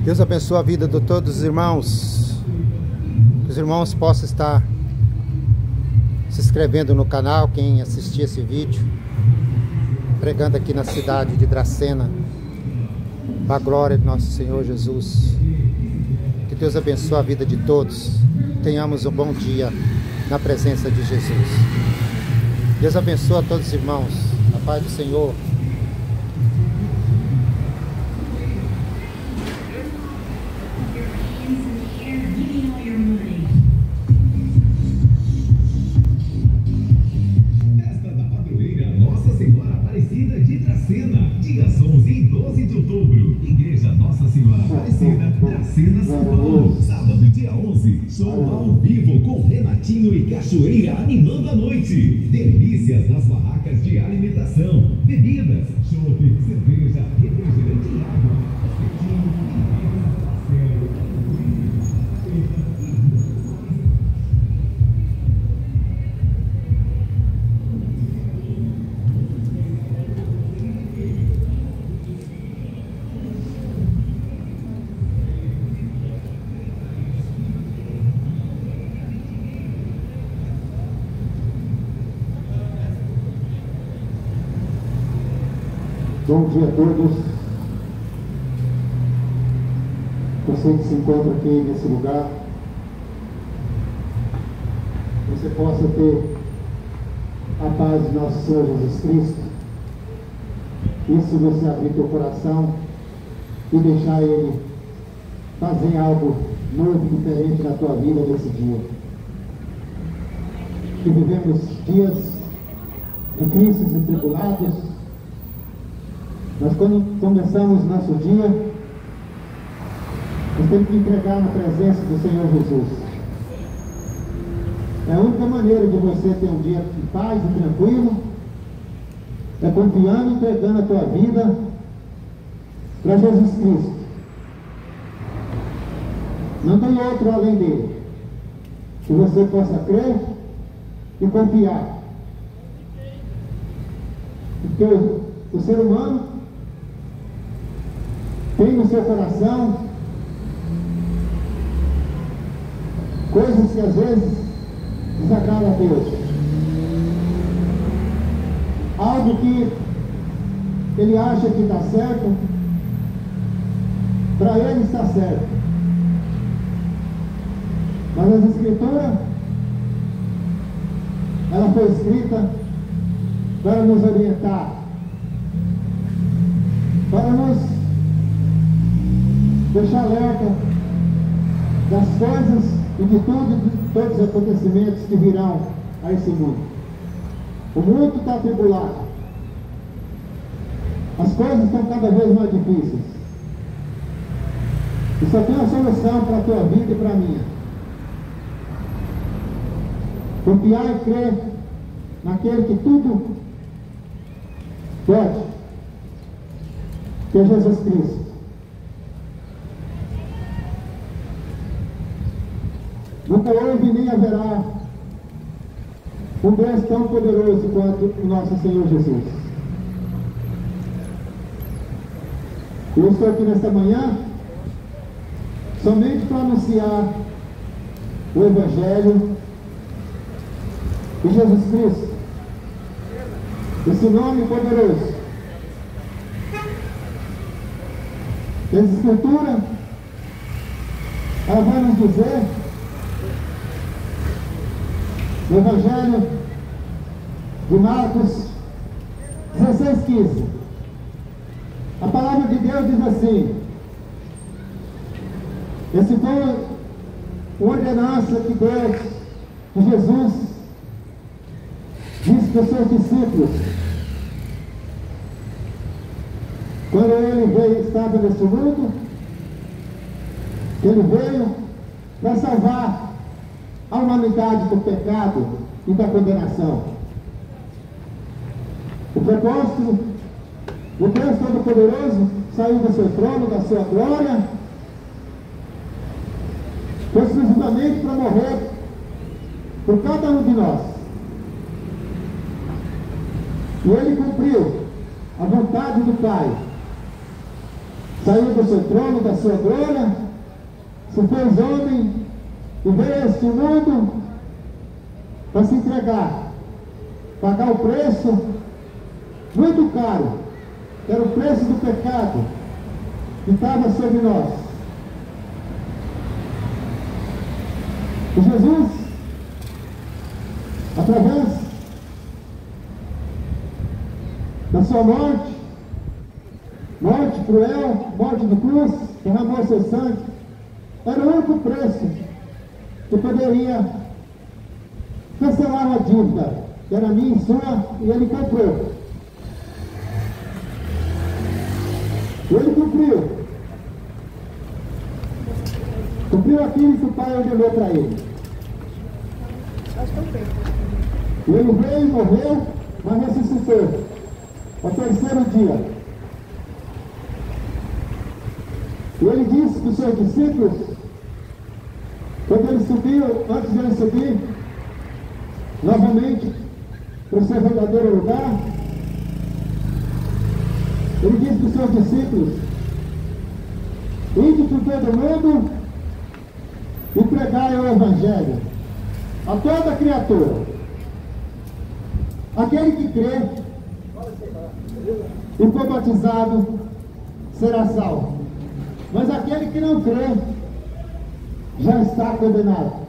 Deus abençoe a vida de todos os irmãos. Que os irmãos possam estar se inscrevendo no canal, quem assistir esse vídeo, pregando aqui na cidade de Dracena, para a glória de nosso Senhor Jesus. Que Deus abençoe a vida de todos. Tenhamos um bom dia na presença de Jesus. Deus abençoe a todos os irmãos. A paz do Senhor. Dias 11 e 12 de outubro, Igreja Nossa Senhora Aparecida, Dracena, São Paulo. Sábado, dia 11, show ao vivo com Renatinho e Cachoeira animando a noite. Delícias nas barracas de alimentação, bebidas, chopp, cerveja, refrigerante e água. Bom dia a todos. Você que se encontra aqui nesse lugar, você possa ter a paz de nosso Senhor Jesus Cristo. Isso você abrir teu coração e deixar Ele fazer algo novo e diferente na tua vida nesse dia. Que vivemos dias difíceis e tribulados. Mas quando começamos nosso dia, nós temos que entregar na presença do Senhor Jesus. É a única maneira de você ter um dia de paz e tranquilo, é confiando e entregando a tua vida para Jesus Cristo. Não tem outro além dele. Que você possa crer e confiar. Porque o ser humano tem no seu coração coisas que às vezes desagradam a Deus. Algo que ele acha que está certo, para ele está certo. Mas a Escritura, ela foi escrita para nos orientar, para nos deixar alerta das coisas e de todos os acontecimentos que virão a esse mundo. O mundo está atribulado. As coisas estão cada vez mais difíceis. E só tem uma solução para a tua vida e para a minha. Confiar e crer naquele que tudo pode, que é Jesus Cristo. Nunca houve nem haverá um Deus tão poderoso quanto o nosso Senhor Jesus. Eu estou aqui nesta manhã somente para anunciar o Evangelho de Jesus Cristo, esse nome poderoso. Essa Escritura, ela vai nos dizer no Evangelho de Marcos 16:15, a palavra de Deus diz assim: esse foi uma ordenança que Deus, que Jesus disse para os seus discípulos quando ele veio, estava neste mundo, que ele veio para salvar a humanidade do pecado e da condenação. O propósito do Deus Todo-Poderoso saiu do seu trono, da sua glória, exclusivamente para morrer por cada um de nós. E ele cumpriu a vontade do Pai, saiu do seu trono, da sua glória, se fez homem e veio a este mundo para se entregar, pagar o preço muito caro, que era o preço do pecado que estava sobre nós. E Jesus, através da sua morte cruel, morte de cruz, derramou seu sangue, era o único preço que poderia cancelar uma dívida, que era minha e sua, e ele comprou. E ele cumpriu. Cumpriu aquilo que o Pai ordenou para ele. E ele veio e morreu, mas ressuscitou ao terceiro dia. E ele disse para os seus discípulos, quando ele subiu, antes de ele subir novamente para o seu verdadeiro lugar, ele disse para os seus discípulos: ide por todo mundo e pregai o Evangelho a toda criatura. Aquele que crê e for batizado será salvo, mas aquele que não crê já está condenado.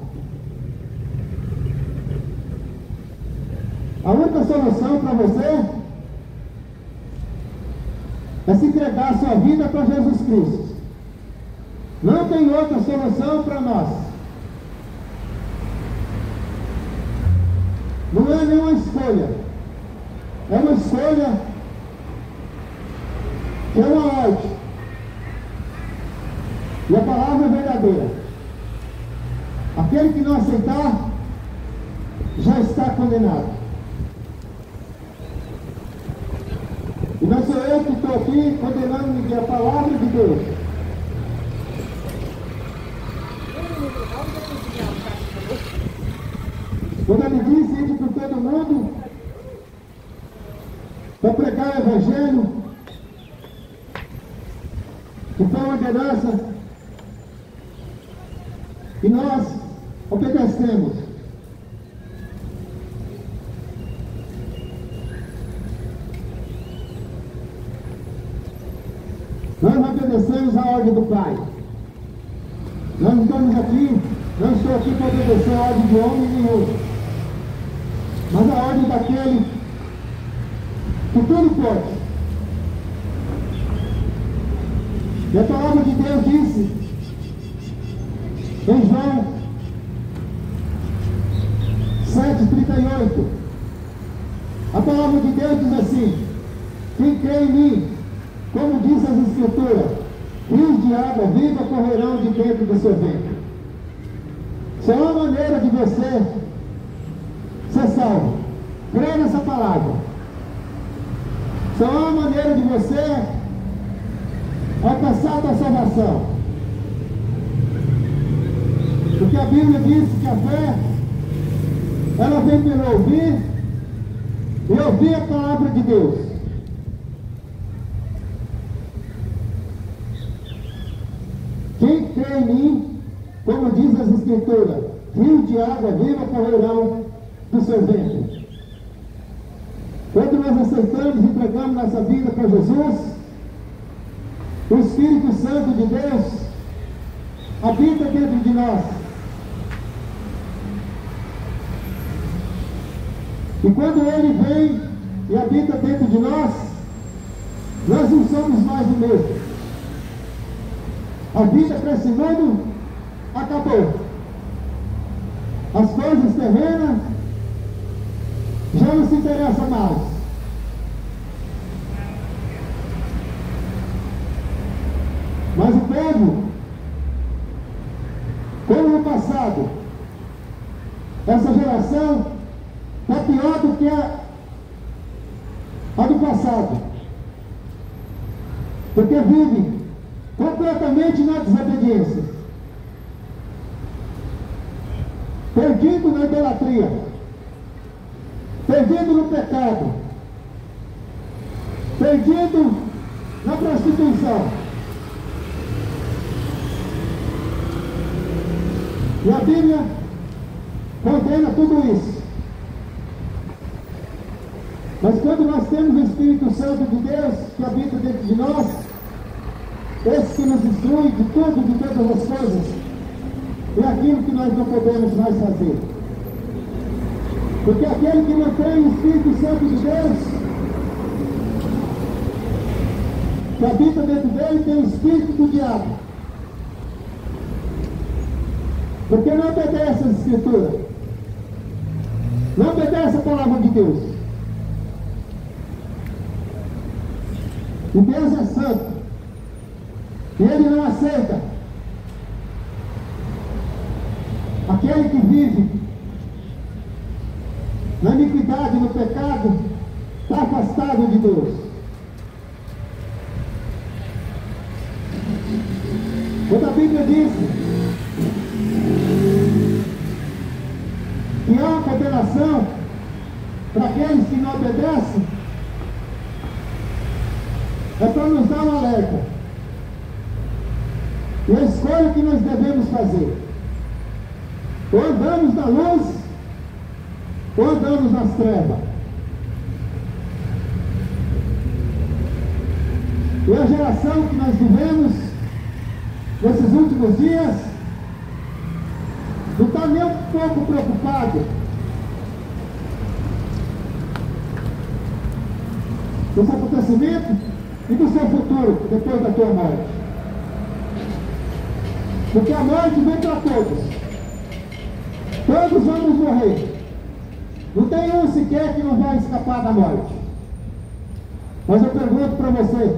A única solução para você é se entregar a sua vida para Jesus Cristo. Não tem outra solução para nós. Não é nenhuma escolha. É uma escolha que é uma ordem. E a palavra é verdadeira. Aquele que não aceitar já está condenado. E não sou eu que estou aqui condenando ninguém, a palavra de Deus. Quando ele diz: ide por todo mundo para pregar o Evangelho, que foi uma ordenança e nós obedecemos. Nós obedecemos a ordem do Pai. Nós não estamos aqui, não estou aqui para obedecer a ordem de homem nenhum, mas a ordem daquele que tudo pode. E a palavra de Deus disse em João 7,38, a palavra de Deus diz assim: quem crê em mim, como diz as Escrituras, rios de água viva correrão de dentro do seu ventre. Só uma maneira de você ser salvo, crer nessa palavra. Só uma maneira de você alcançar a tua salvação. Porque a Bíblia diz que a fé, ela vem pelo ouvir e ouvir a palavra de Deus. Quem crê em mim, como diz as Escrituras, rios de água viva correrão do seu ventre. Quando nós aceitamos e entregamos nossa vida para Jesus, o Espírito Santo de Deus habita dentro de nós. E quando Ele vem e habita dentro de nós, nós não somos mais o mesmo. A vida para esse mundo acabou. As coisas terrenas já não se interessam mais. Mas o povo, como no passado, essa geração está pior do que a do passado, porque vive completamente na desobediência, perdido na idolatria, perdido no pecado, perdido na prostituição, E a Bíblia condena tudo isso. Mas quando nós temos o Espírito Santo de Deus que habita dentro de nós, esse que nos instrui de tudo, de todas as coisas, é aquilo que nós não podemos mais fazer. Porque aquele que não tem o Espírito Santo de Deus, que habita dentro dele, tem o espírito do diabo. Porque não obedece as Escrituras, não obedece a palavra de Deus. E Deus é santo, e Ele não aceita aquele que vive na iniquidade, no pecado, está afastado de Deus. Quando a Bíblia diz que há uma condenação para aqueles que não obedecem, é para nos dar um alerta. E a escolha que nós devemos fazer: ou andamos na luz, ou andamos nas trevas. E a geração que nós vivemos nesses últimos dias não está nem um pouco preocupado com esse acontecimento e do seu futuro depois da tua morte. Porque a morte vem para todos. Todos vamos morrer. Não tem um sequer que não vai escapar da morte. Mas eu pergunto para você: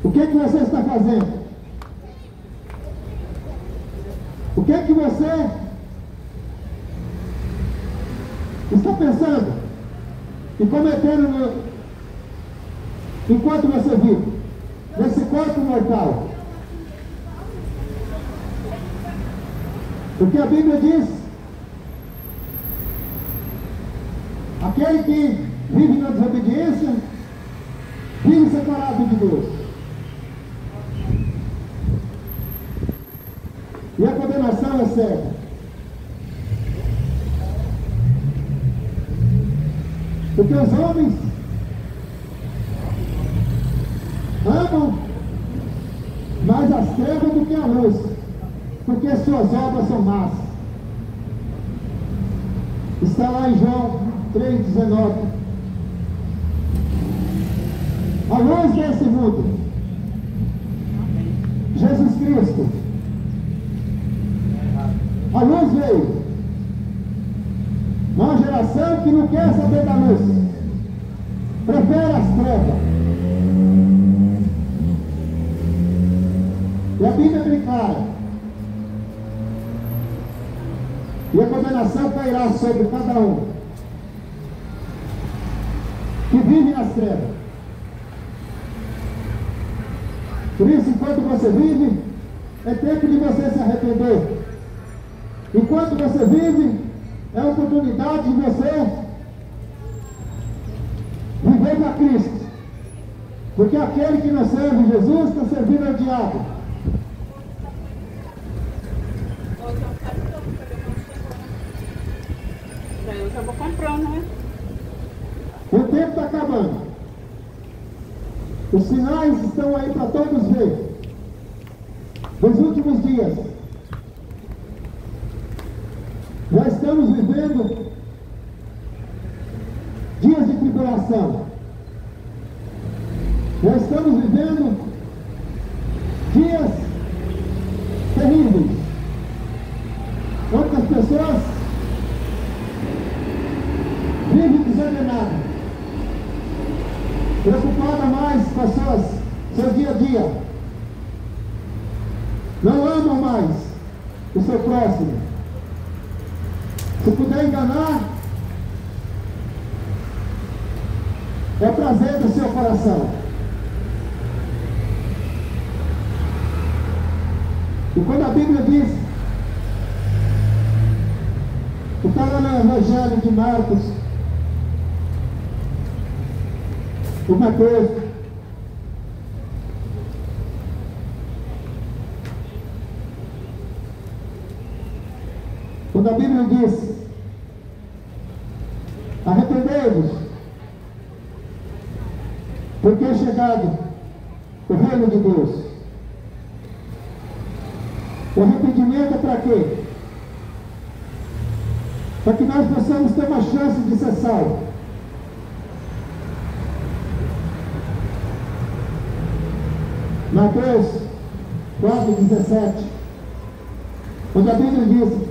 o que você está fazendo? O que você está pensando e cometendo enquanto você vive, nesse corpo mortal? Porque a Bíblia diz: aquele que vive na desobediência vive separado de Deus. E a condenação é certa. Porque os homens amam mais as trevas do que a luz, porque suas obras são más. Está lá em João 3,19. A luz desse mundo, Jesus Cristo, a luz veio. Uma geração que não quer saber da luz, prefere as trevas. E a Bíblia é bem clara. E a condenação cairá sobre cada um que vive nas trevas. Por isso, enquanto você vive, é tempo de você se arrepender. Enquanto você vive, é a oportunidade de você viver para Cristo. Porque aquele que não serve Jesus está servindo ao diabo. Eu estava comprando, né? O tempo está acabando. Os sinais estão aí para todos ver. Nos últimos dias, já estamos vivendo dias de tribulação. Já estamos vivendo dias terríveis, onde as pessoas vivem desanimadas, preocupadas mais com seu dia a dia. Não amam mais o seu próximo. Se puder enganar, é prazer do seu coração. E quando a Bíblia diz, que está lá no Evangelho de Marcos, o Mateus, Quando a Bíblia diz: arrependei-vos, porque é chegado o reino de Deus. O arrependimento é para quê? Para que nós possamos ter uma chance de ser salvos. Mateus 4,17, onde a Bíblia diz: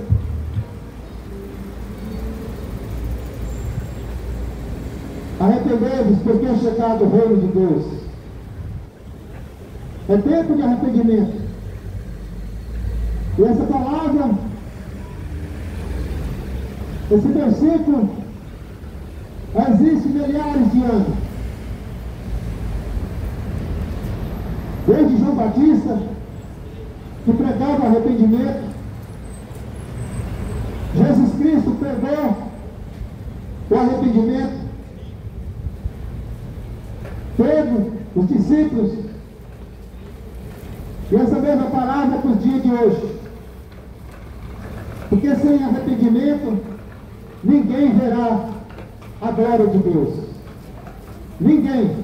arrependei-vos, porque é chegado o reino de Deus. É tempo de arrependimento. E essa palavra, esse versículo, existe milhares de anos. Desde João Batista, que pregava arrependimento, Jesus Cristo pregou o arrependimento, Pedro, os discípulos, e essa mesma palavra para os dias de hoje. Porque sem arrependimento, ninguém verá a glória de Deus. Ninguém.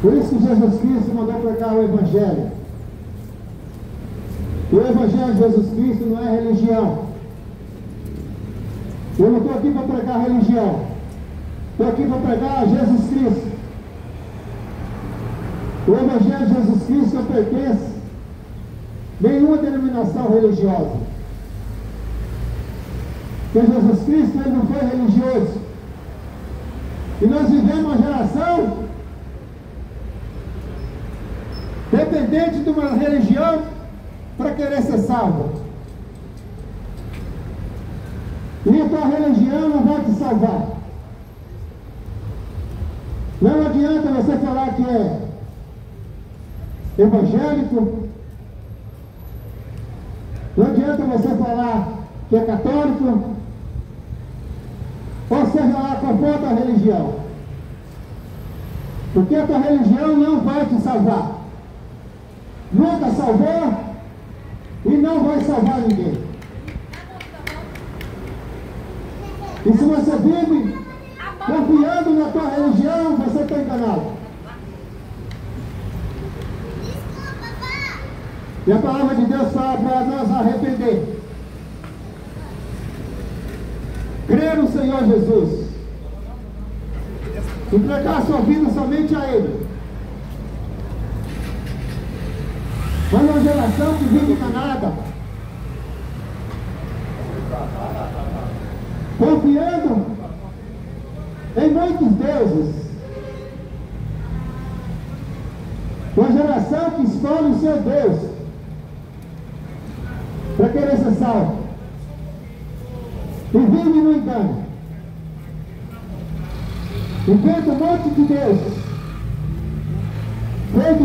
Por isso que Jesus Cristo mandou pregar o Evangelho. E o Evangelho de Jesus Cristo não é religião. Eu não estou aqui para pregar religião. Estou aqui para pregar Jesus Cristo. O Evangelho de Jesus Cristo não pertence a nenhuma denominação religiosa. Porque Jesus Cristo, ele não foi religioso. E nós vivemos uma geração dependente de uma religião para querer ser salvo. E a tua religião não vai te salvar. Não adianta você falar que é evangélico, não adianta você falar que é católico, ou seja lá qual for a tua religião, porque a tua religião não vai te salvar. Nunca salvou e não vai salvar ninguém. E se você vive confiando na tua religião, você está enganado. E a palavra de Deus fala para nós arrepender. Crer no Senhor Jesus. Entregar sua vida somente a Ele. Mas uma geração que vive enganada, confiando em muitos deuses. Uma geração que escolhe o seu Deus para querer ser salvo e vive no engano. Inventa um monte de Deus feito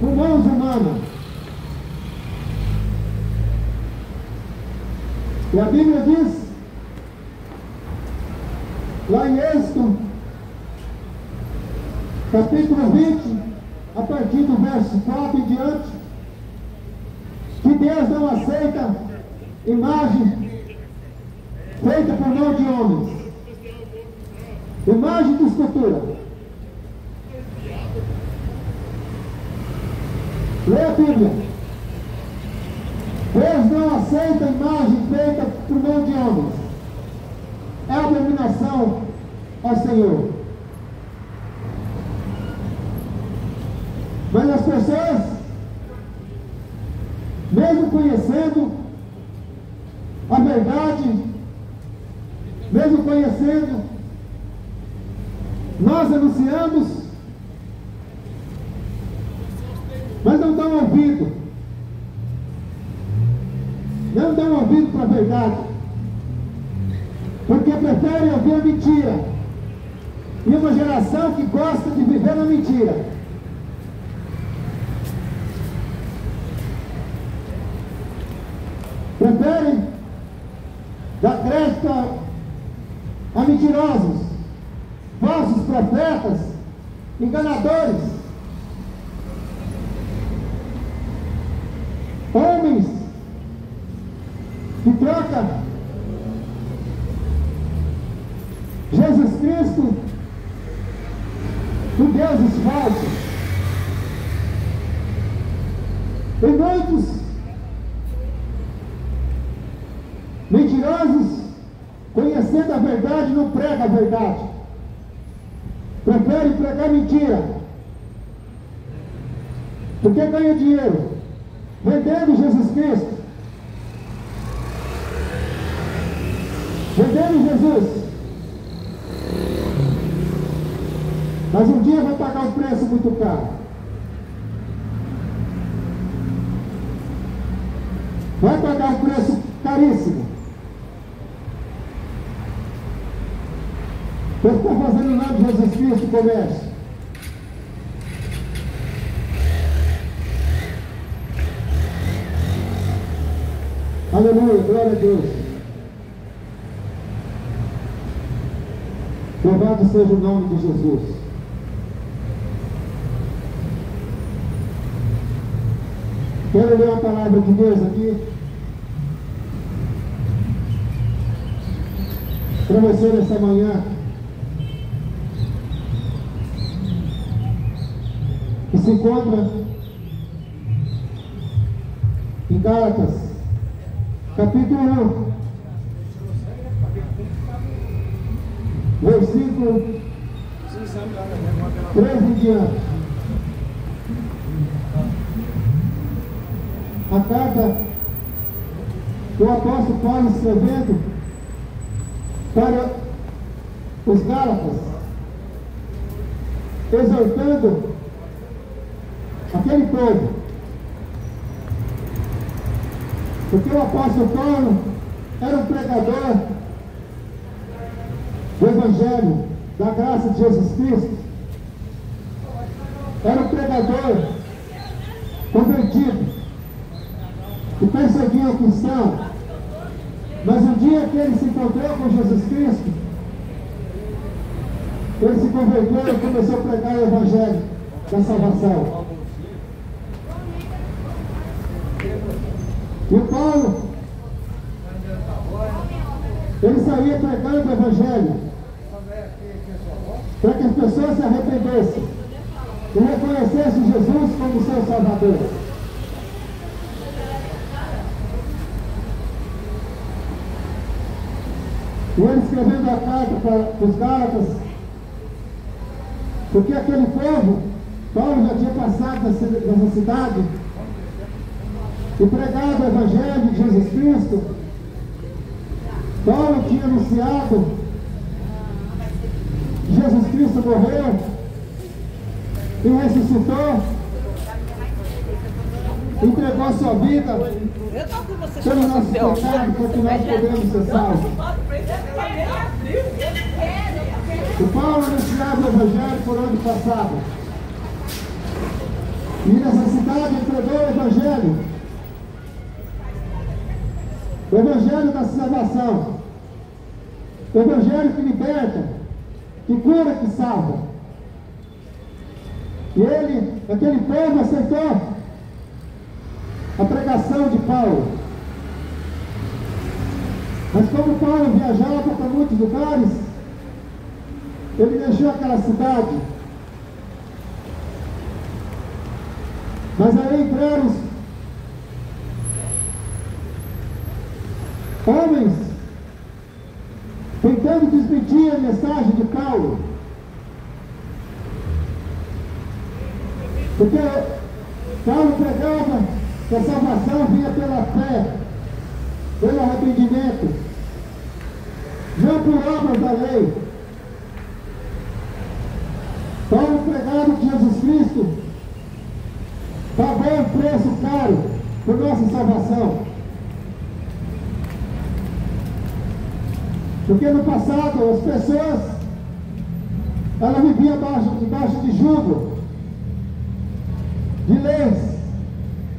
por mãos humanas. E a Bíblia diz, lá em Êxodo, capítulo 20, a partir do verso 4 em diante, que Deus não aceita imagem feita por mão de homens, imagem de escultura. Lê a Bíblia. Deus não aceita imagem feita por mão de homens. É abominação ao Senhor. Mas as pessoas, mesmo conhecendo a verdade, mesmo conhecendo, nós anunciamos, mas não dão ouvido. Não dão ouvido para a verdade, porque preferem ouvir a mentira. E uma geração que gosta de viver na mentira. Preferem dar crédito a mentirosos, falsos profetas, enganadores, homens que troca Jesus Cristo por deuses falsos. E muitos mentirosos, conhecendo a verdade, não pregam a verdade. Preferem pregar mentira. Porque ganha dinheiro vendendo Jesus Cristo, vendendo Jesus. Mas um dia vai pagar um preço muito caro. Vai pagar um preço caríssimo. Por estar fazendo o nome de Jesus Cristo comércio. Aleluia, glória a Deus. Louvado seja o nome de Jesus. Quero ler a palavra de Deus aqui para você nessa manhã, que se encontra em Gálatas, capítulo 1, versículo 13 em diante. A carta que o apóstolo Paulo escrevendo para os Gálatas, exortando aquele povo. Porque o apóstolo Paulo era um pregador do Evangelho, da graça de Jesus Cristo. Era um pregador convertido, que perseguia o cristão. Mas um dia que ele se encontrou com Jesus Cristo, ele se converteu e começou a pregar o Evangelho da salvação. E o Paulo, ele saía pregando o Evangelho para que as pessoas se arrependessem e reconhecessem Jesus como seu Salvador. E ele escrevendo a carta para os Gálatas, porque aquele povo, Paulo já tinha passado nessa cidade e pregado o Evangelho de Jesus Cristo. Paulo tinha anunciado que Jesus Cristo morreu e ressuscitou, entregou a sua vida pelo nosso pecado, para que nós podemos ser salvos. O Paulo anunciava o Evangelho por onde passava. E nessa cidade entregou o Evangelho. O Evangelho da salvação. O Evangelho que liberta, que cura, que salva. E ele, aquele povo, aceitou a pregação de Paulo. Mas como Paulo viajava para muitos lugares, ele deixou aquela cidade. Mas aí entraram homens tentando desmentir a mensagem de Paulo. Porque Paulo pregava que a salvação vinha pela fé, pelo arrependimento, não por obras da lei. Paulo pregava que Jesus Cristo pagou um preço caro por nossa salvação. Porque no passado as pessoas elas viviam debaixo de jugo, de leis.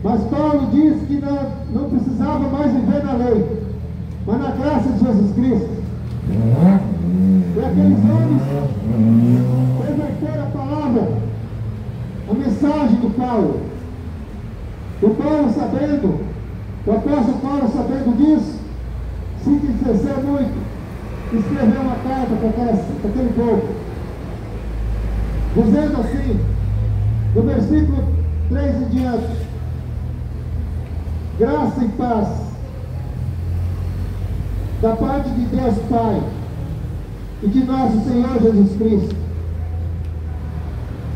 Mas Paulo diz que não precisava mais viver na lei, mas na graça de Jesus Cristo. E aqueles homens reverteram a palavra, a mensagem de Paulo. O Paulo sabendo, o apóstolo Paulo sabendo disso, se entristecer muito, escreveu uma carta para aquele povo, dizendo assim, no versículo 3 em diante: graça e paz da parte de Deus Pai e de nosso Senhor Jesus Cristo,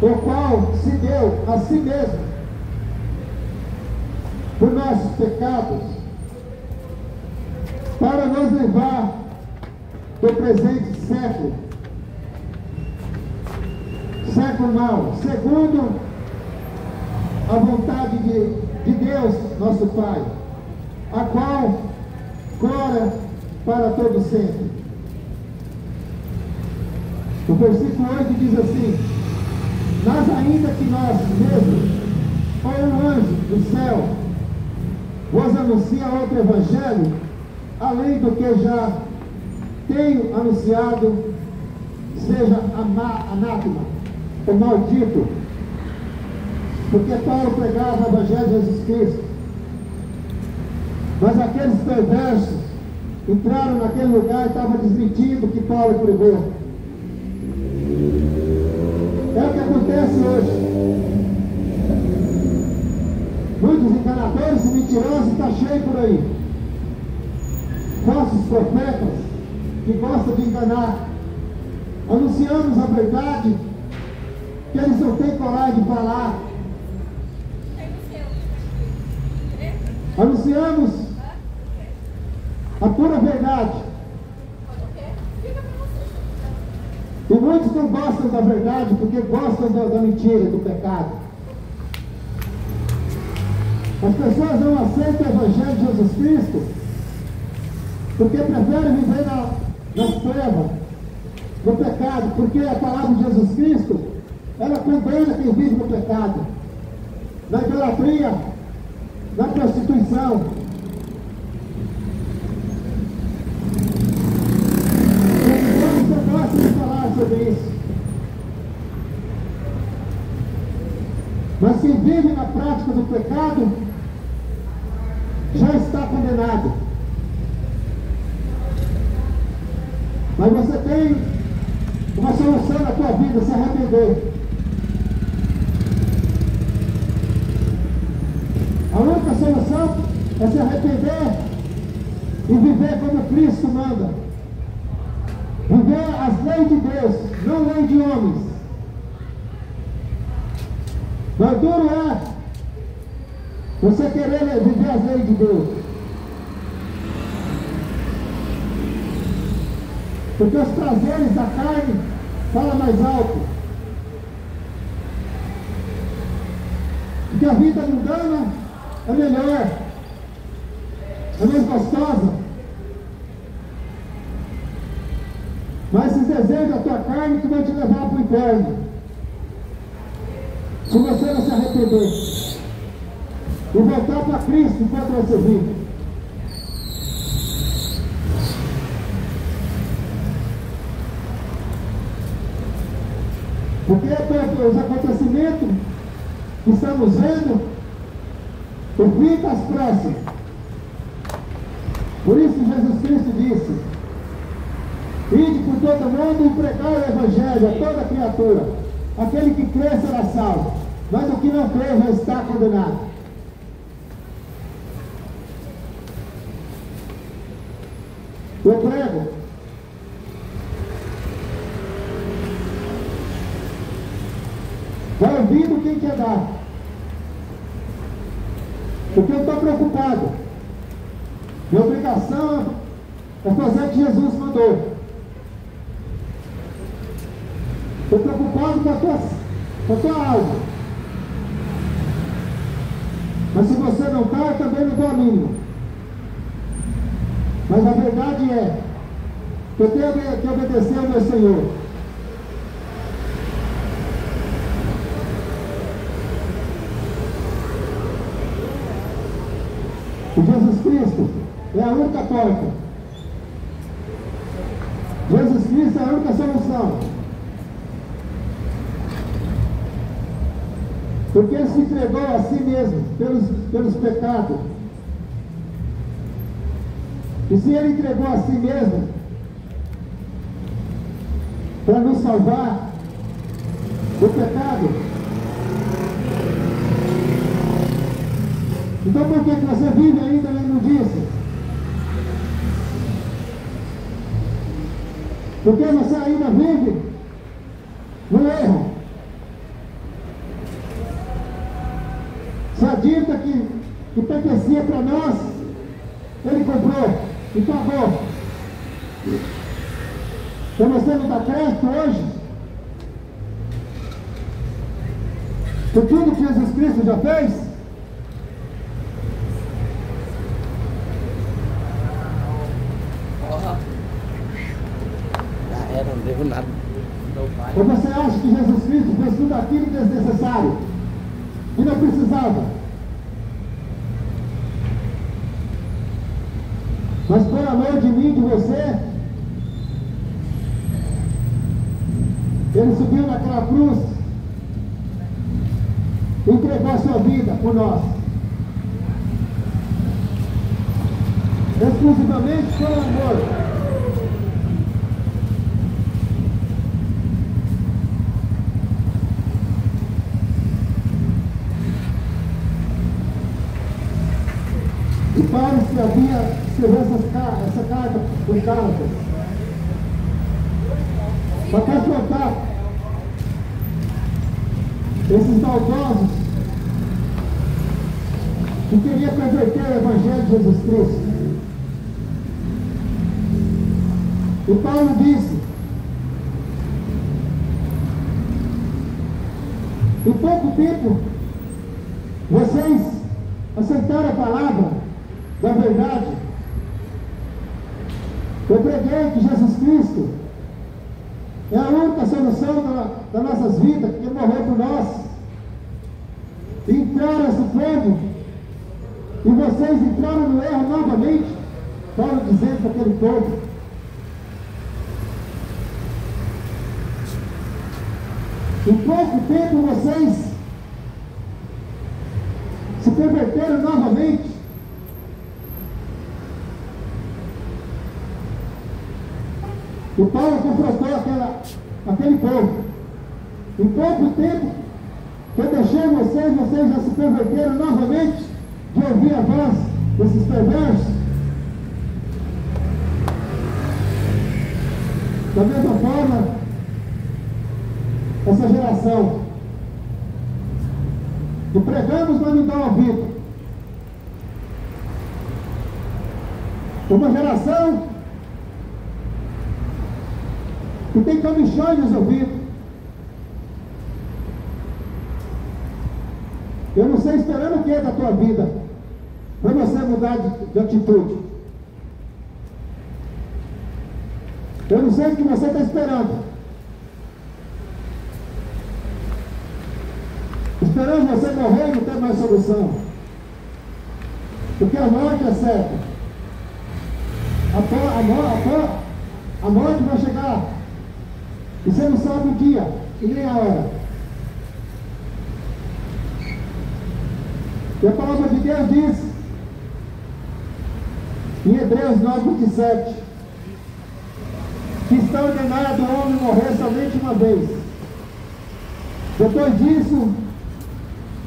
o qual se deu a si mesmo por nossos pecados, para nos livrar do presente século mau, segundo a vontade de Deus, nosso Pai, a qual glória para todo sempre. O versículo 8 diz assim: mas ainda que nós mesmos, ou um anjo do céu, vos anuncia outro evangelho, além do que já tenho anunciado, seja anátema, o maldito, porque Paulo pregava o evangelho de Jesus Cristo, mas aqueles perversos entraram naquele lugar e estavam desmentindo o que Paulo pregou. É o que acontece hoje. Muitos enganadores e mentirosos estão cheios por aí. Falsos profetas que gostam de enganar. Anunciamos a verdade que eles não têm coragem de falar. Anunciamos a pura verdade. E muitos não gostam da verdade porque gostam da mentira, do pecado. As pessoas não aceitam o Evangelho de Jesus Cristo porque preferem viver nas trevas, no pecado, porque a palavra de Jesus Cristo, ela condena quem vive no pecado, na idolatria, na prostituição. Os cristãos não gostam de falar sobre isso. Mas quem vive na prática do pecado já está condenado. Mas você tem uma solução na tua vida: se arrepender. A única solução é se arrepender e viver como Cristo manda. Viver as leis de Deus, não leis de homens. Mas duro é você querer viver as leis de Deus. Porque os prazeres da carne falam mais alto. Porque a vida mundana é melhor, é mais gostosa. Mas esses desejos da tua carne que vão te levar para o inferno, se você não se arrepender e voltar para Cristo enquanto você vive. Porque os acontecimentos que estamos vendo, o fim está próximo. Por isso Jesus Cristo disse: ide por todo mundo e pregai o Evangelho a toda criatura. Aquele que crê será salvo, mas o que não crê já está condenado. Eu prego. Vai ouvindo quem quer dar. Porque eu estou preocupado. Minha obrigação é fazer o que Jesus mandou. Estou preocupado com a tua alma. Mas se você não está, eu também não dou a mínima. Mas a verdade é que eu tenho que obedecer ao meu Senhor. E Jesus Cristo é a única porta. Jesus Cristo é a única solução. Porque Ele se entregou a si mesmo pelos pecados. E se Ele entregou a si mesmo para nos salvar do pecado, então por que você vive ainda na imundícia? Por que você ainda vive no erro? Se a dívida que pertencia para nós, Ele comprou e pagou. Então você não dá crédito hoje? Por tudo que Jesus Cristo já fez? Já era, não devo nada. Ou você acha que Jesus Cristo fez tudo aquilo que é necessário e não precisava? Mas por amor de mim e de você, Ele subiu naquela cruz e entregou a sua vida por nós. Exclusivamente por amor. E Paulo escreveu essa carta por Gálatas para confrontar esses maldosos que queriam perverter o Evangelho de Jesus Cristo. E Paulo disse: em pouco tempo vocês aceitaram a palavra da verdade. Eu preguei que Jesus Cristo é a única solução das nossas vidas, que morreu por nós. E entraram esse fogo, e vocês entraram no erro novamente. Paulo dizendo para aquele povo. Em pouco tempo vocês se perverteram novamente. E Paulo confrontou aquele povo. Em pouco tempo que eu deixei vocês já se perverteram novamente de ouvir a voz desses perversos. Da mesma forma, essa geração que pregamos, mas não dá ouvido. Uma geração que tem comichões nos ouvidos. Eu não sei esperando o que é da tua vida para você mudar de atitude. Eu não sei o que você está esperando. Esperando você morrer e não ter mais solução. Porque a morte é certa. A morte vai chegar. E você não sabe o dia e nem a hora. E a palavra de Deus diz, em Hebreus 9:27, que está ordenado o homem morrer somente uma vez. Depois disso,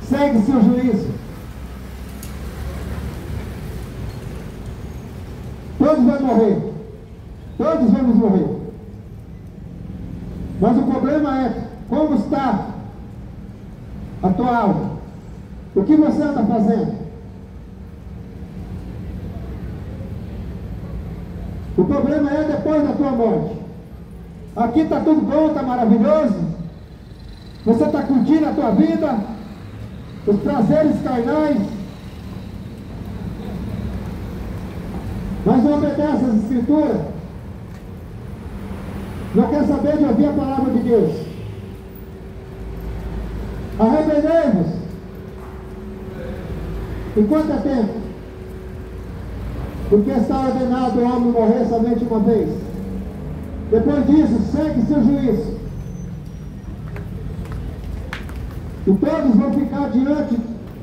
segue seu juízo. Todos vão morrer. Todos vamos morrer. Mas o problema é como está a tua alma. O que você anda fazendo? O problema é depois da tua morte. Aqui está tudo bom, está maravilhoso. Você está curtindo a tua vida, os prazeres carnais, mas não obedece às Escrituras. Não quer saber de ouvir a palavra de Deus. Arrependei-vos. Enquanto é tempo? Porque está ordenado o homem morrer somente uma vez. Depois disso, segue seu juízo. E todos vão ficar diante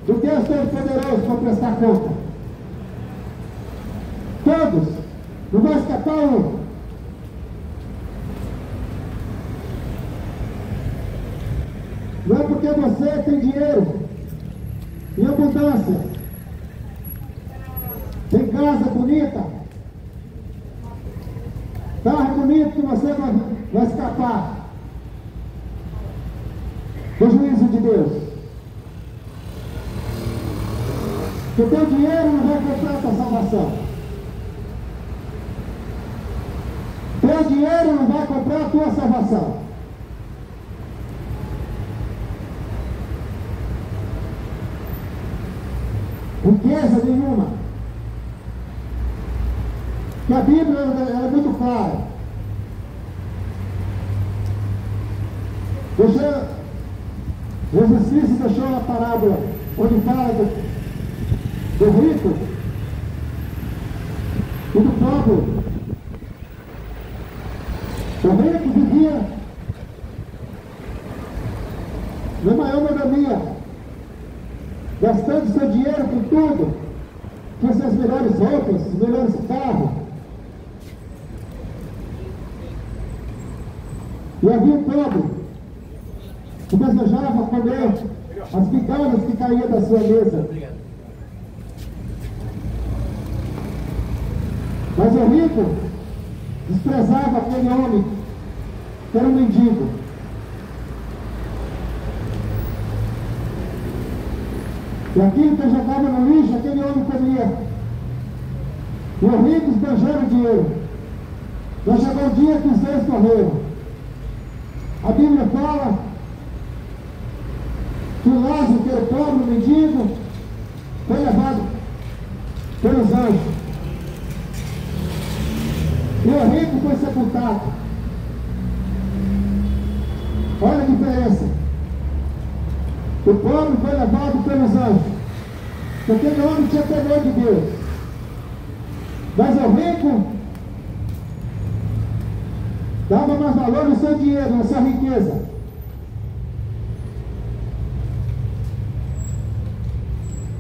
do Deus Todo-Poderoso para prestar conta. Todos. Não vai escapar um. Não é porque você tem dinheiro em abundância, tem casa bonita, carro bonito, que você vai escapar do juízo de Deus. Que o teu dinheiro não vai comprar a tua salvação. Teu dinheiro não vai comprar a tua salvação. Riqueza nenhuma. Que a Bíblia é muito clara. Jesus Cristo deixou a parábola onde fala do rico e do pobre. O rico vivia na maior monomia, gastando seu dinheiro com tudo, com suas melhores roupas, os melhores carros. E havia um pobre que desejava comer as migalhas que caíam da sua mesa. Mas o rico desprezava aquele homem que era um mendigo. E aquilo que jogava no lixo, aquele homem comia. E os ricos esbanjaram dinheiro. Já chegou o dia que os dois morreram. A Bíblia fala que o Lázaro, que era pobre, mendigo, foi levado pelos anjos. E o rico foi sepultado. Olha a diferença. O pobre foi levado pelos anjos. Porque aquele homem tinha temor de Deus. Mas o rico dava mais valor no seu dinheiro, na sua riqueza.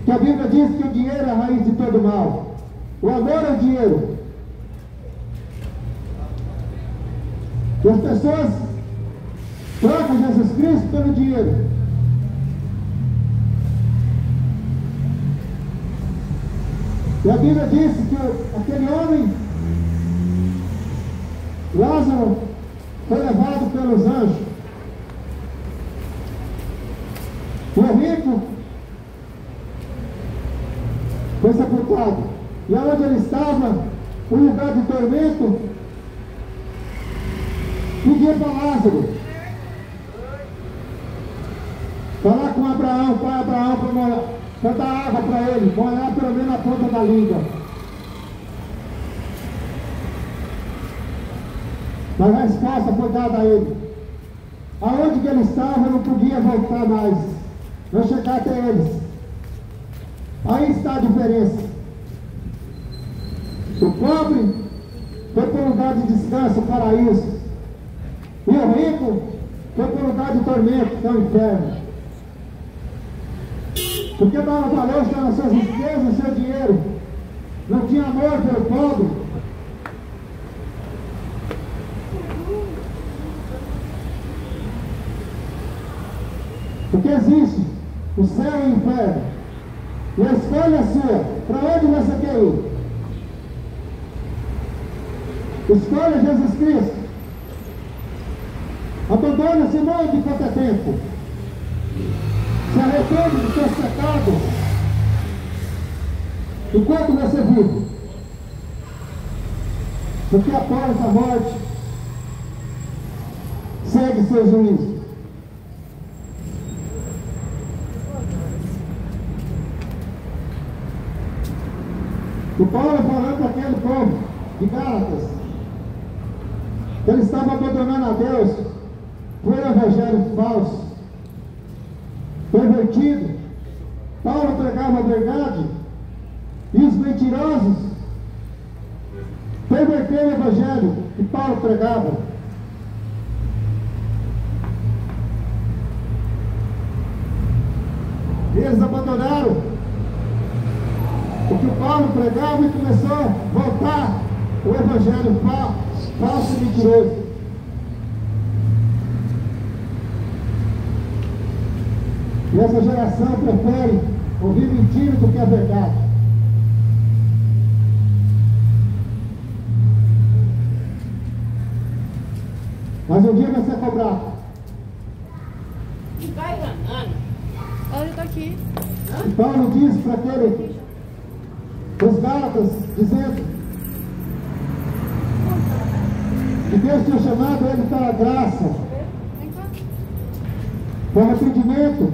Que a Bíblia diz que o dinheiro é a raiz de todo mal. O amor é o dinheiro. E as pessoas trocam Jesus Cristo pelo dinheiro. E a Bíblia diz que aquele homem, Lázaro, foi levado pelos anjos. E o rico foi sepultado. E aonde ele estava, um lugar de tormento, pedia para Lázaro falar com Abraão, pai Abraão, para dar água para ele, molhar pelo menos a ponta da língua. Mas a resposta foi dada a ele. Aonde que ele estava, não podia voltar mais, não chegar até eles. Aí está a diferença. O pobre foi para um lugar de descanso, paraíso. E o rico foi para um lugar de tormento, que é o inferno. Porque dava valor só nas suas riquezas, no seu dinheiro. Não tinha amor pelo pobre. Porque existe o céu e o inferno. E a escolha é sua. Para onde você quer ir? Escolha Jesus Cristo. Abandona esse mundo enquanto é tempo. Se arrepende dos seus pecados enquanto você vive. Porque após a morte segue seu juízo. E Paulo falando para aquele povo de Gálatas, que ele estava abandonando a Deus por um evangelho falso, pervertido. Paulo pregava a verdade e os mentirosos perverteram o evangelho que Paulo pregava. Eles abandonaram o que o Paulo pregava e começou a voltar o evangelho falso e mentiroso. E essa geração prefere ouvir mentira do que a verdade. Mas um dia vai ser cobrado. Vai, Ana. Olha, eu tô aqui. E Paulo diz para os Gálatas, dizendo que Deus tinha chamado ele para a graça, para o arrependimento,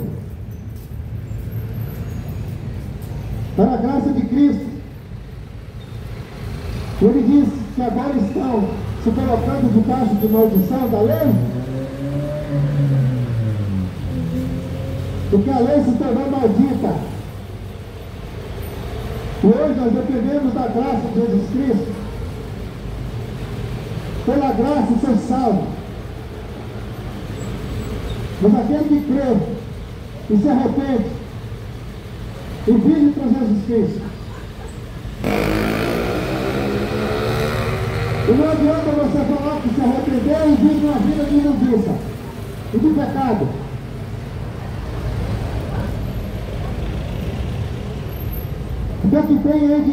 para a graça de Cristo. Ele diz que agora estão se colocando debaixo de maldição da lei, porque a lei se tornou maldita. E hoje nós dependemos da graça de Jesus Cristo. Pela graça ser salvo. Mas aquele que crê e se arrepende e vive para Jesus Cristo. E não adianta você falar que se arrependeu e vive uma vida de injustiça e de pecado. Então que tem aí de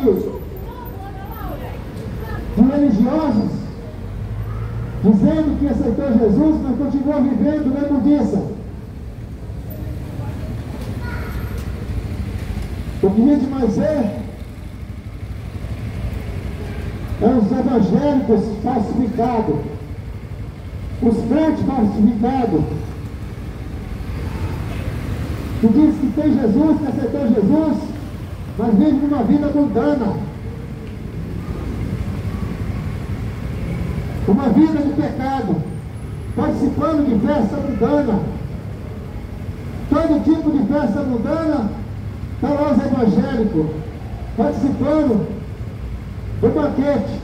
religiosos dizendo que aceitou Jesus, mas continua vivendo na imundiça. O que a gente mais vê é os evangélicos falsificados, os crentes falsificados, que diz que tem Jesus, que aceitou Jesus, mas vive uma vida mundana, uma vida de pecado, participando de festa mundana. Todo tipo de festa mundana, está lá os evangélicos participando do banquete.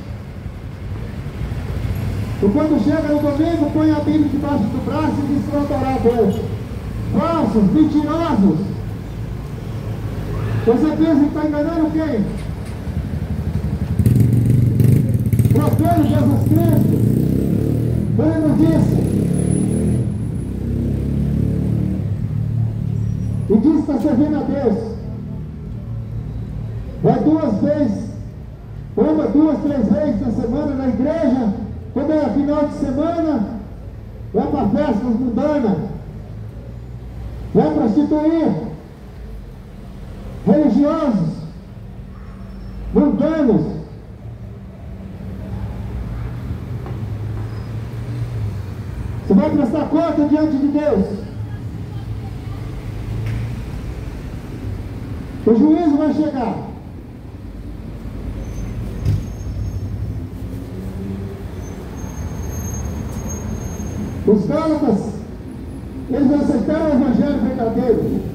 E quando chega no domingo, põe a Bíblia debaixo do braço e diz que vai adorar a Deus. Falsos, mentirosos. Você pensa que está enganando quem? Profeta Jesus Cristo. Ele nos disse. E diz que está servindo a Deus. Vai 2 vezes, 1, 2, 3 vezes na semana na igreja. Quando é final de semana, vai para festas mundanas. Vai prostituir. Religiosos, mundanos. Você vai prestar conta diante de Deus. O juízo vai chegar. Os Gálatas, eles aceitaram o evangelho verdadeiro.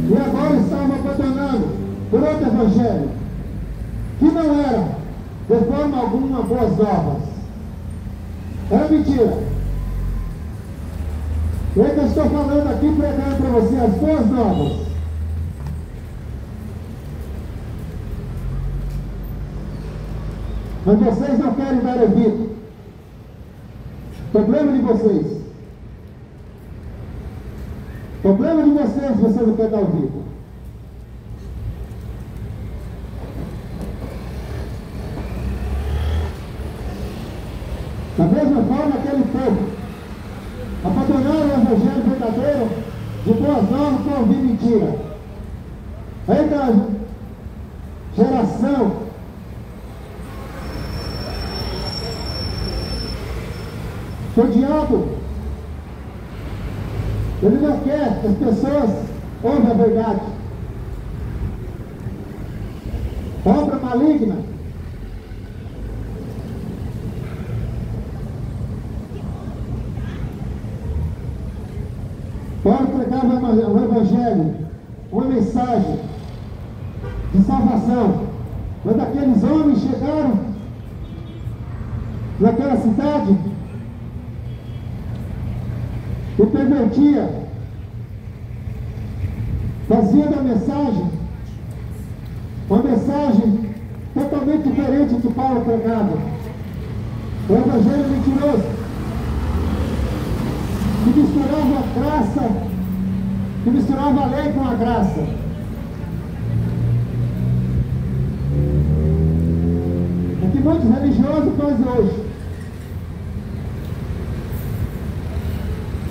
E agora estavam abandonando por outro evangelho, que não era, de forma alguma, boas novas. Era mentira. E é que eu estou falando aqui, pregando para você as boas novas. Mas vocês não querem dar ouvido. Problema de vocês. Problema de vocês, você não quer dar ouvido. Da mesma forma, aquele povo abandonaram o evangelho verdadeiro de boas novas para ouvir mentira. Aí da geração que o diabo, ele não quer que as pessoas ouçam a verdade. Obra maligna. Paulo pregava o evangelho, uma mensagem de salvação. Quando aqueles homens chegaram naquela cidade e pervertia, fazia da mensagem uma mensagem totalmente totalmente diferente do que Paulo pregava. O evangelho mentiroso, que misturava a graça, que misturava a lei com a graça. O que muitos religiosos fazem hoje.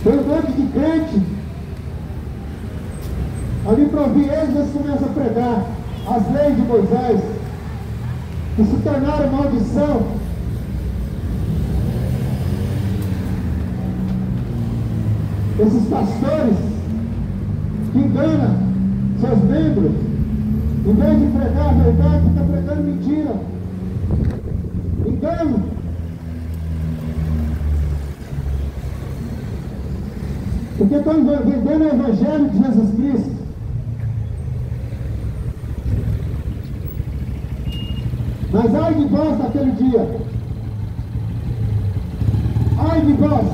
Tem um monte de crente ali para ouvir eles começam a pregar as leis de Moisés, que se tornaram maldição. Esses pastores que enganam seus membros, em vez de pregar a verdade, estão pregando mentira. Engano. Porque estão vendendo o evangelho de Jesus Cristo. Mas ai de vós naquele dia. Ai de vós.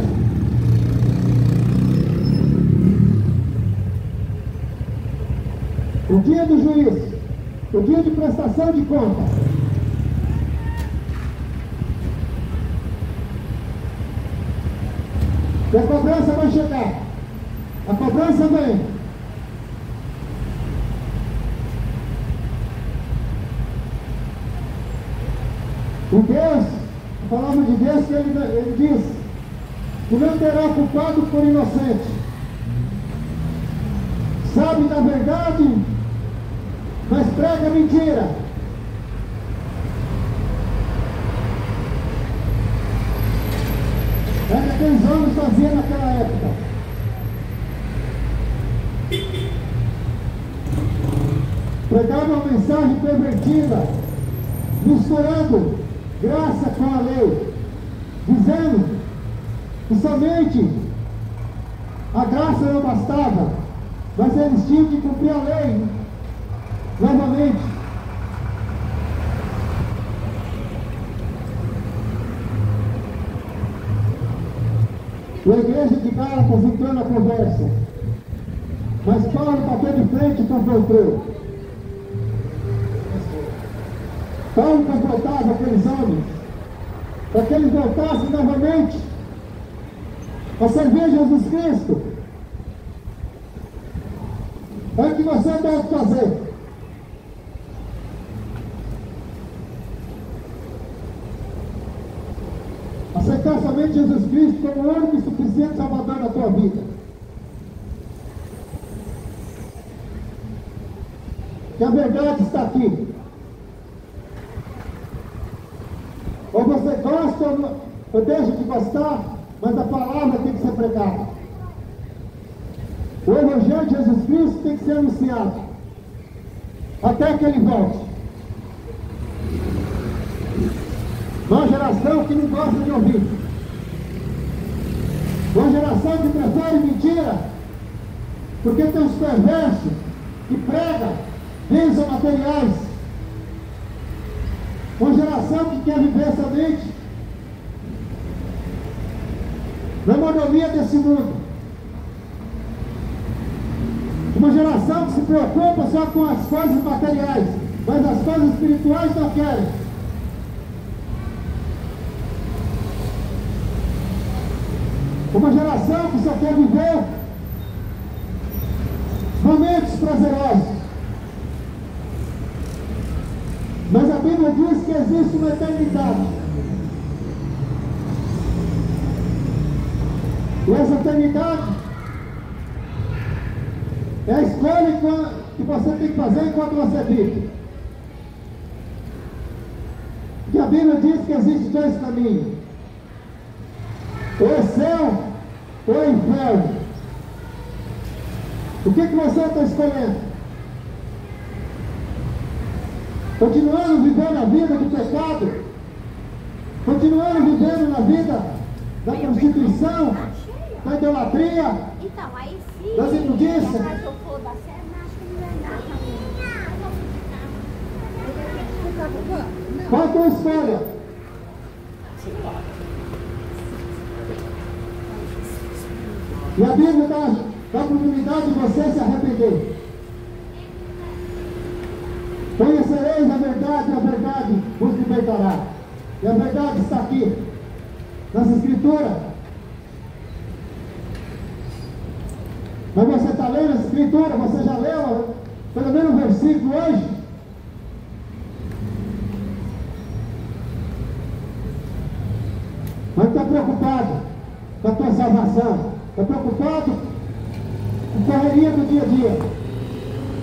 O dia do juízo, o dia de prestação de conta. E a cobrança vai chegar. A cobrança vem. E Deus, a palavra de Deus, que ele diz que não terá culpado por inocente. Sabe da verdade, mas prega mentira. É o que aqueles homens faziam naquela época. Pregavam uma mensagem pervertida, misturando graça com a lei, dizendo que somente a graça não bastava, mas eles tinham que cumprir a lei novamente. E a igreja de Gálatas entrou na conversa, mas Paulo bateu de frente e confrontou. Paulo confrontava aqueles homens para que eles voltassem novamente a servir Jesus Cristo. É o que você deve fazer. Aceitar somente Jesus Cristo como o único e suficiente Salvador da tua vida. Que a verdade está aqui. Ou você gosta ou deixa de gostar, mas a palavra tem que ser pregada. O Evangelho de Jesus Cristo tem que ser anunciado até que ele volte. Uma geração que não gosta de ouvir. Uma geração que prefere mentira, porque tem os perversos que pregam bênçãos materiais. Uma geração que quer viver somente na monomia desse mundo. Uma geração que se preocupa só com as coisas materiais, mas as coisas espirituais não querem. Uma geração que só quer viver momentos prazerosos. Mas a Bíblia diz que existe uma eternidade. E essa eternidade é a escolha que você tem que fazer enquanto você vive. Porque a Bíblia diz que existem dois caminhos. Ou é céu, ou é inferno. O que você está escolhendo? Continuando vivendo a vida do pecado? Continuando vivendo na vida da prostituição, da idolatria, das imundícias? Qual é a tua escolha? E a Bíblia dá a oportunidade de você se arrepender. Conhecereis a verdade vos libertará. E a verdade está aqui, nessa Escritura. Mas você está lendo essa Escritura? Você já leu pelo menos um versículo hoje? Mas está preocupado com a tua salvação? Está preocupado com a correria do dia a dia?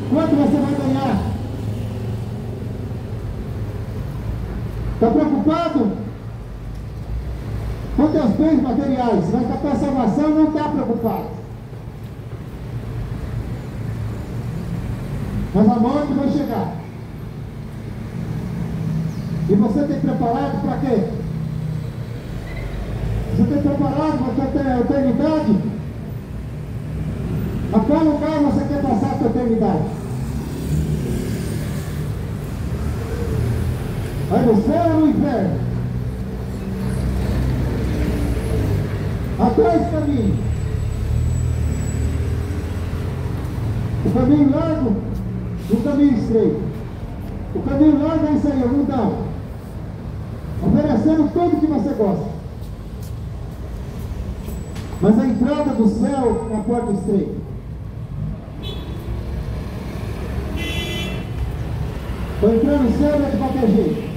Quanto você vai ganhar? Está preocupado com teus bens materiais, mas com a tua salvação não está preocupado. Mas a morte vai chegar. E você tem preparado para quê? Você tem preparado para a eternidade? A qual lugar você quer passar a sua eternidade? Vai no céu ou no inferno? Há dois caminhos. O caminho largo e o caminho estreito. O caminho largo é isso aí, o mundão. Oferecendo tudo que você gosta. Mas a entrada do céu é a porta estreita. Para entrar no céu não é de qualquer jeito.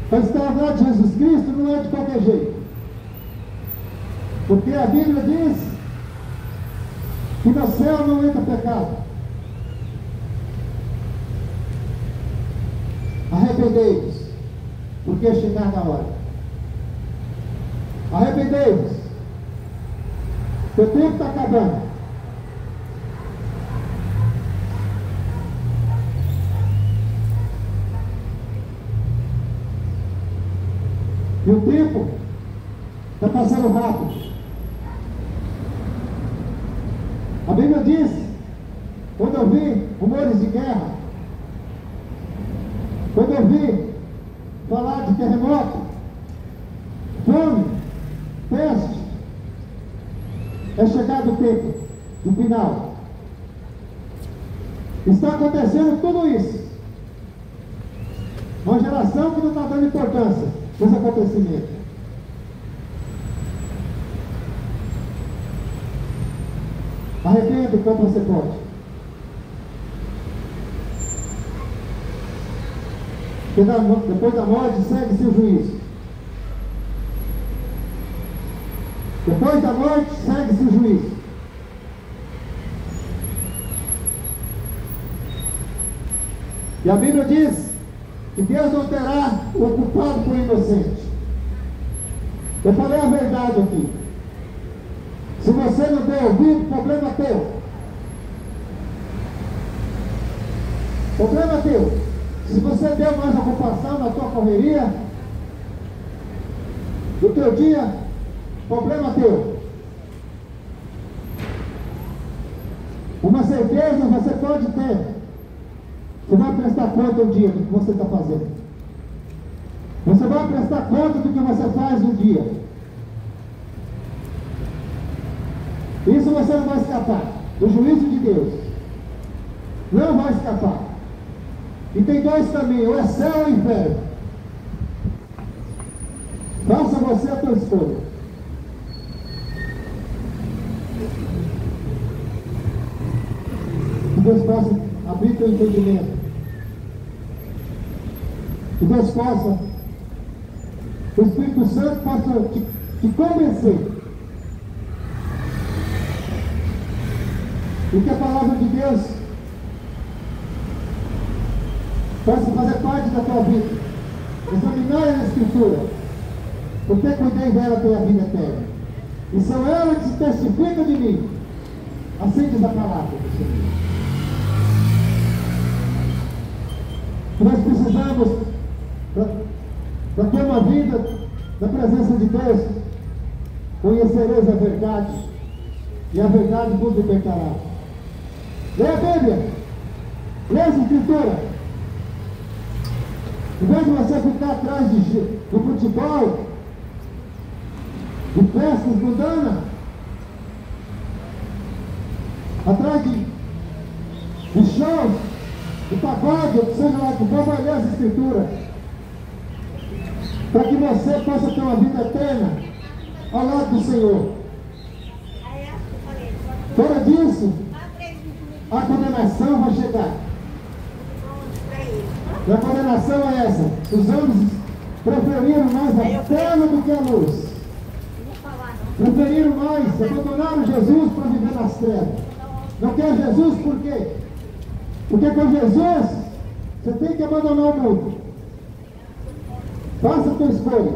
Para estar ao lado de Jesus Cristo não é de qualquer jeito. Porque a Bíblia diz que no céu não entra pecado. Arrependei-vos, porque é chegada a hora. Arrependei-vos. Seu tempo está acabando. E o tempo está passando rápido. A Bíblia diz, quando eu vi rumores de guerra, quando eu vi falar de terremoto, fome, peste, é chegado o tempo do final. Está acontecendo tudo isso. Uma geração que não está dando importância desse acontecimento. Arrependa quanto você pode. Porque depois da morte segue-se o juízo. Depois da morte segue-se o juízo. E a Bíblia diz que Deus não terá o culpado por inocente. Eu falei a verdade aqui. Se você não deu ouvido, problema teu. Problema teu. Se você deu mais ocupação na tua correria, do teu dia, problema teu. Uma certeza você pode ter. Você vai prestar conta um dia do que você está fazendo. Você vai prestar conta do que você faz um dia. Isso você não vai escapar do juízo de Deus. Não vai escapar. E tem dois caminhos, ou é céu ou inferno. Faça você a tua escolha. Que Deus possa abrir teu entendimento. Que Deus possa, o Espírito Santo possa te convencer. E que a palavra de Deus possa fazer parte da tua vida. Examinar a Escritura. Porque cuidei dela tem a vida eterna. E são elas que testificam de mim. Assim diz a palavra do Senhor. Nós precisamos, para ter uma vida na presença de Deus, conhecereis a verdade, e a verdade vos libertará. Leia a Bíblia, leia a Escritura. Em vez de você ficar atrás do futebol, de festas mundanas, atrás de shows, do pagode, seja lá que for, vai ler as Escrituras. Para que você possa ter uma vida eterna ao lado do Senhor. Fora disso, a condenação vai chegar. E a condenação é essa: os homens preferiram mais a treva do que a luz. Preferiram mais, abandonaram Jesus para viver nas trevas. Não quer Jesus por quê? Porque com Jesus você tem que abandonar o mundo. Faça a tua escolha.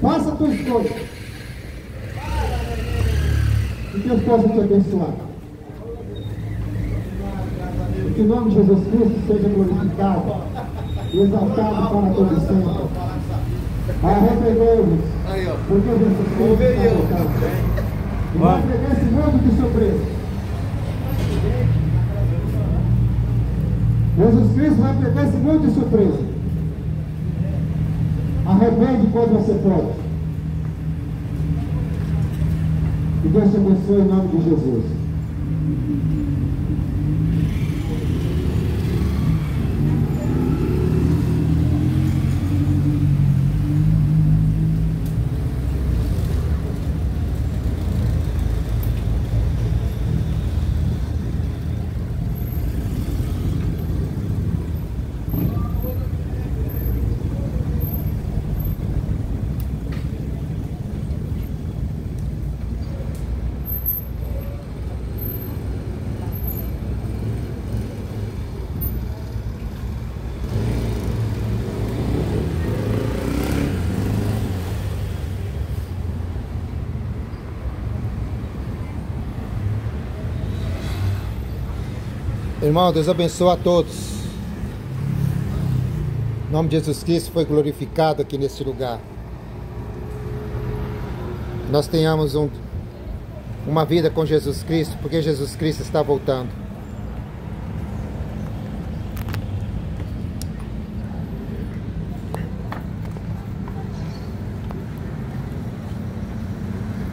Faça a tua escolha. Que Deus possa te abençoar. Que o nome de Jesus Cristo seja glorificado e exaltado para todo sempre. Arrependeu-vos, porque Jesus Cristo está voltando. E vai pegar esse mundo de surpresa. Jesus Cristo vai pegar esse mundo de surpresa. Arrepende quando você pode. Que Deus te abençoe em nome de Jesus. Irmão, Deus abençoe a todos. O nome de Jesus Cristo foi glorificado aqui nesse lugar. Nós tenhamos uma vida com Jesus Cristo, porque Jesus Cristo está voltando.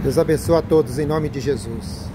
Deus abençoe a todos em nome de Jesus.